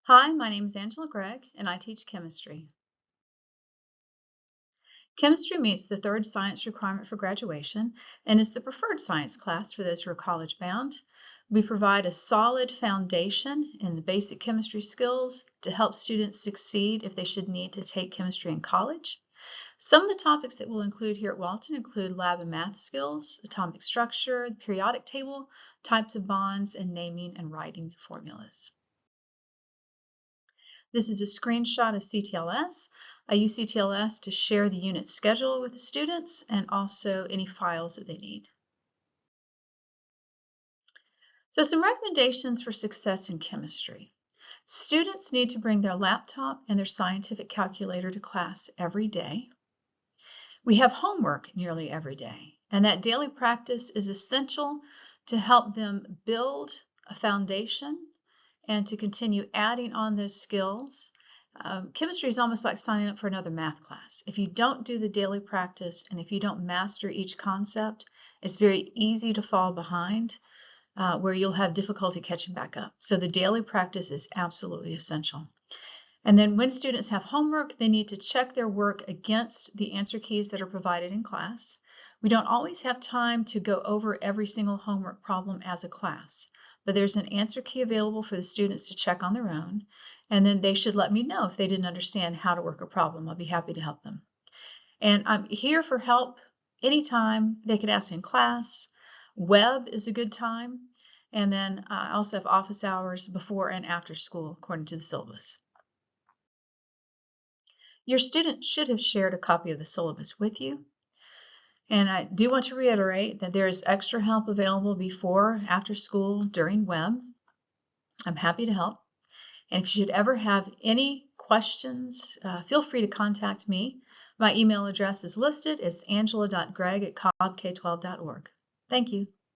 Hi, my name is Angela Greig, and I teach chemistry. Chemistry meets the third science requirement for graduation and is the preferred science class for those who are college bound. We provide a solid foundation in the basic chemistry skills to help students succeed if they should need to take chemistry in college. Some of the topics that we'll include here at Walton include lab and math skills, atomic structure, the periodic table, types of bonds, and naming and writing formulas. This is a screenshot of CTLS. I use CTLS to share the unit schedule with the students and also any files that they need. So some recommendations for success in chemistry. Students need to bring their laptop and their scientific calculator to class every day. We have homework nearly every day, and that daily practice is essential to help them build a foundation and to continue adding on those skills. Chemistry is almost like signing up for another math class. If you don't do the daily practice and if you don't master each concept, it's very easy to fall behind where you'll have difficulty catching back up. So the daily practice is absolutely essential. And then when students have homework, they need to check their work against the answer keys that are provided in class. We don't always have time to go over every single homework problem as a class, but there's an answer key available for the students to check on their own, and then they should let me know if they didn't understand how to work a problem. I'll be happy to help them. And I'm here for help anytime. They can ask in class. Web is a good time. And then I also have office hours before and after school according to the syllabus. Your student should have shared a copy of the syllabus with you. And I do want to reiterate that there is extra help available before, after school, during web. I'm happy to help. And if you should ever have any questions, feel free to contact me. My email address is listed. It's angela.greig@cobbk12.org. Thank you.